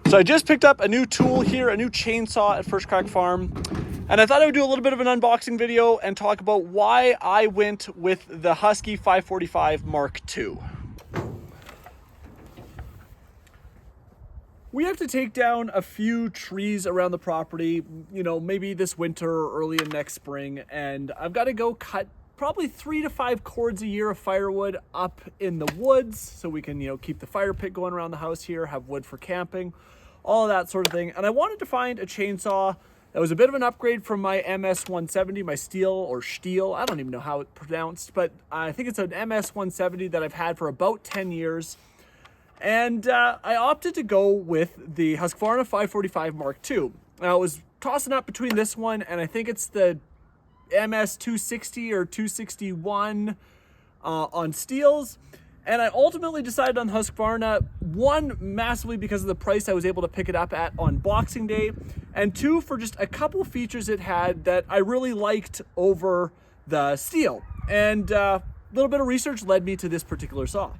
So I just picked up a new tool here, a new chainsaw at First Crack Farm. And I thought I would do a little bit of an unboxing video and talk about why I went with the Husky 545 Mark II. We have to take down a few trees around the property, you know, maybe this winter or early in next spring. And I've got to go cut probably 3 to 5 cords a year of firewood up in the woods so we can, you know, keep the fire pit going around the house here, have wood for camping, all of that sort of thing. And I wanted to find a chainsaw that was a bit of an upgrade from my MS170, my Stihl, I don't even know how it's pronounced, but I think it's an MS170 that I've had for about 10 years. And I opted to go with the Husqvarna 545 Mark II. Now, I was tossing up between this one and I think it's the MS260 or 261 on Stihls. And I ultimately decided on Husqvarna, one, massively because of the price I was able to pick it up at on Boxing Day, and two, for just a couple features it had that I really liked over the Stihl. And a little bit of research led me to this particular saw.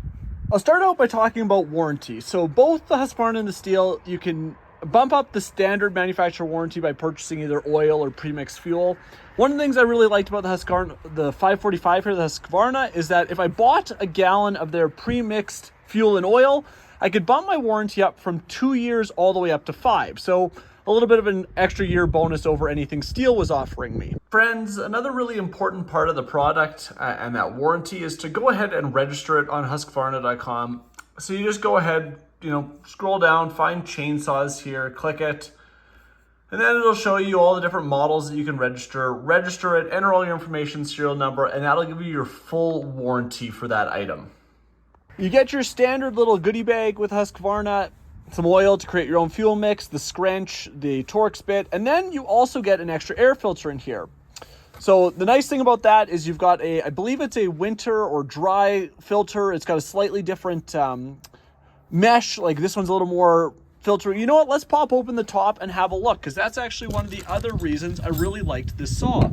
I'll start out by talking about warranty. So both the Husqvarna and the Stihl, you can bump up the standard manufacturer warranty by purchasing either oil or premixed fuel. One of the things I really liked about the Husqvarna, the 545 here, the Husqvarna, is that if I bought a gallon of their premixed fuel and oil, I could bump my warranty up from 2 years all the way up to 5. So a little bit of an extra year bonus over anything Stihl was offering me. Friends, another really important part of the product and that warranty is to go ahead and register it on Husqvarna.com. So you just go ahead, you know, scroll down, find chainsaws here, click it, and then it'll show you all the different models that you can register it, enter all your information, serial number, and that'll give you your full warranty for that item. You get your standard little goodie bag with Husqvarna, some oil to create your own fuel mix, the scrench, the Torx bit, and then you also get an extra air filter in here. So the nice thing about that is you've got a, I believe it's a winter or dry filter. It's got a slightly different mesh, like this one's a little more filter. You know what, let's pop open the top and have a look, because that's actually one of the other reasons I really liked this saw,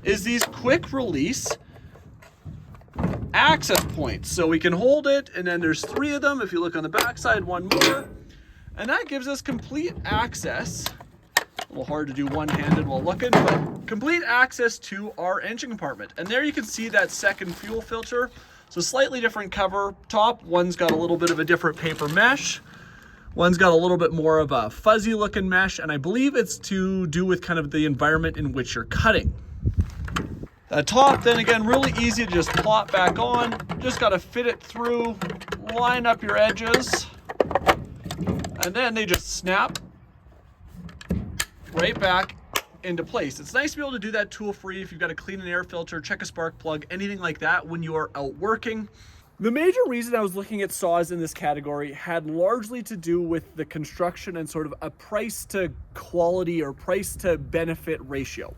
is these quick release access points. So we can hold it, and then there's 3 of them. If you look on the back side, one more, and that gives us complete access. A little hard to do one-handed while looking, but complete access to our engine compartment. And there you can see that second fuel filter. So slightly different cover top. One's got a little bit of a different paper mesh. One's got a little bit more of a fuzzy looking mesh, and I believe it's to do with kind of the environment in which you're cutting. That top, then again, really easy to just plop back on. Just got to fit it through, line up your edges, and then they just snap right back into place. It's nice to be able to do that tool free if you've got to clean an air filter, check a spark plug, anything like that when you are out working. The major reason I was looking at saws in this category had largely to do with the construction and sort of a price to quality or price to benefit ratio.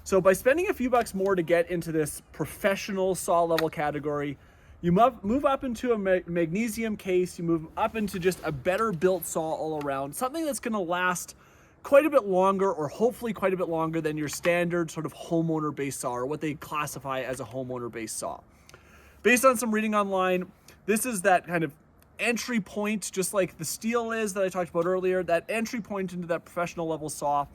So by spending a few bucks more to get into this professional saw level category, you move up into a magnesium case, you move up into just a better built saw all around, something that's going to last quite a bit longer, or hopefully quite a bit longer than your standard sort of homeowner based saw, or what they classify as a homeowner based saw. Based on some reading online, this is that kind of entry point, just like the Stihl is that I talked about earlier, that entry point into that professional level saw.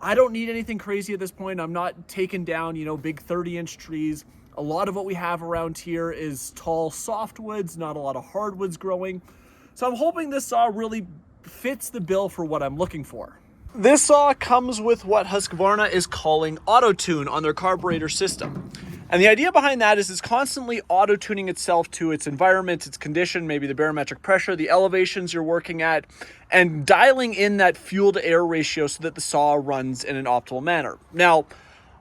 I don't need anything crazy at this point. I'm not taking down, you know, big 30-inch trees. A lot of what we have around here is tall softwoods, not a lot of hardwoods growing. So I'm hoping this saw really fits the bill for what I'm looking for. This saw comes with what Husqvarna is calling auto-tune on their carburetor system. And the idea behind that is it's constantly auto-tuning itself to its environment, its condition, maybe the barometric pressure, the elevations you're working at, and dialing in that fuel to air ratio so that the saw runs in an optimal manner. Now,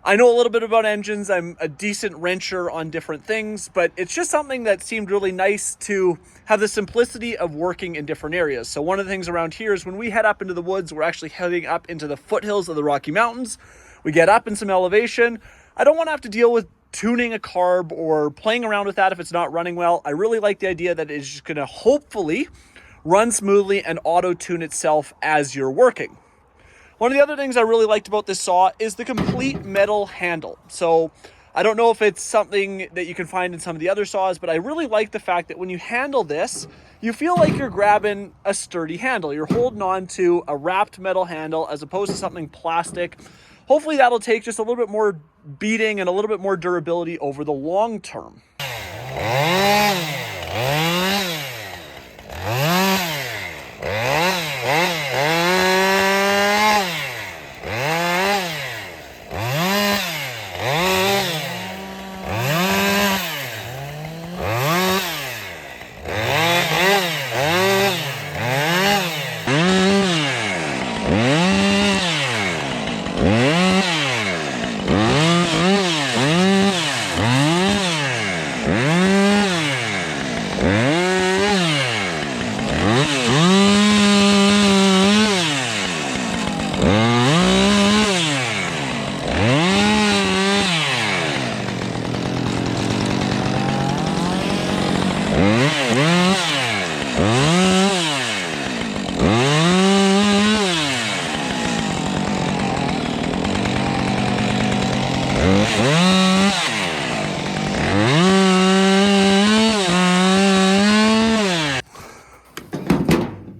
I know a little bit about engines. I'm a decent wrencher on different things, but it's just something that seemed really nice to have the simplicity of working in different areas. So one of the things around here is when we head up into the woods, we're actually heading up into the foothills of the Rocky Mountains. We get up in some elevation. I don't want to have to deal with tuning a carb or playing around with that if it's not running well. I really like the idea that it's just going to hopefully run smoothly and auto-tune itself as you're working. One of the other things I really liked about this saw is the complete metal handle. So I don't know if it's something that you can find in some of the other saws, but I really like the fact that when you handle this, you feel like you're grabbing a sturdy handle. You're holding on to a wrapped metal handle as opposed to something plastic. Hopefully that'll take just a little bit more beating and a little bit more durability over the long term.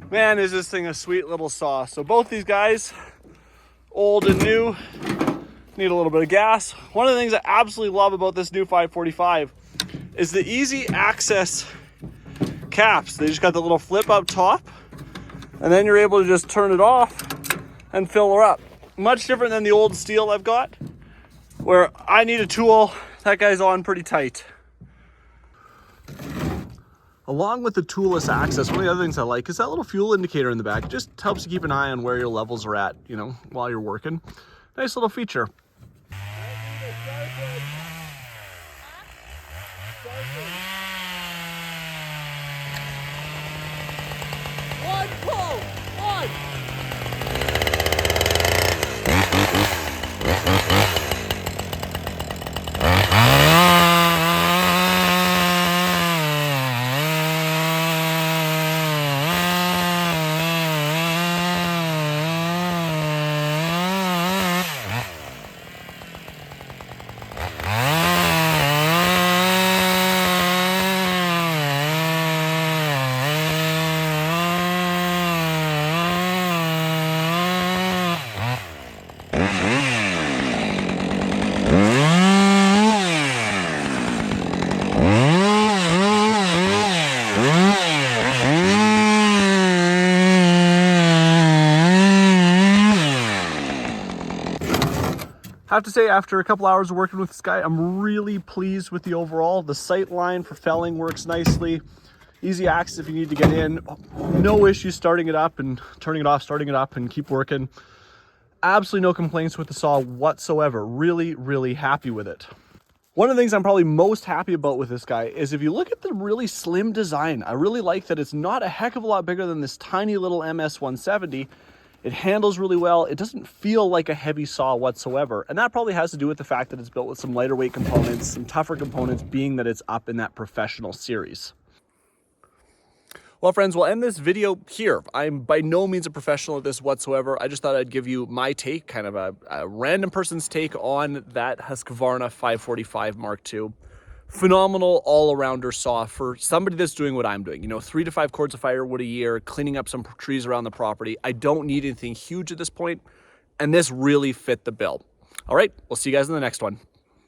Man, is this thing a sweet little saw. So both these guys, old and new, need a little bit of gas. One of the things I absolutely love about this new 545 is the easy access caps. They just got the little flip up top, and then you're able to just turn it off and fill her up. Much different than the old Stihl I've got, where I need a tool. That guy's on pretty tight. Along with the toolless access, one of the other things I like is that little fuel indicator in the back. It just helps you keep an eye on where your levels are at, you know, while you're working. Nice little feature. One pull, one. I have to say, after a couple hours of working with this guy, I'm really pleased with the overall. The sight line for felling works nicely. Easy access if you need to get in. No issues starting it up and turning it off, starting it up and keep working. Absolutely no complaints with the saw whatsoever. Really, really happy with it. One of the things I'm probably most happy about with this guy is if you look at the really slim design, I really like that it's not a heck of a lot bigger than this tiny little MS170. It handles really well. It doesn't feel like a heavy saw whatsoever. And that probably has to do with the fact that it's built with some lighter weight components, some tougher components, being that it's up in that professional series. Well, friends, we'll end this video here. I'm by no means a professional at this whatsoever. I just thought I'd give you my take, kind of a random person's take on that Husqvarna 545 Mark II. Phenomenal all-arounder saw for somebody that's doing what I'm doing. You know, 3 to 5 cords of firewood a year, cleaning up some trees around the property. I don't need anything huge at this point, and this really fit the bill. All right, we'll see you guys in the next one.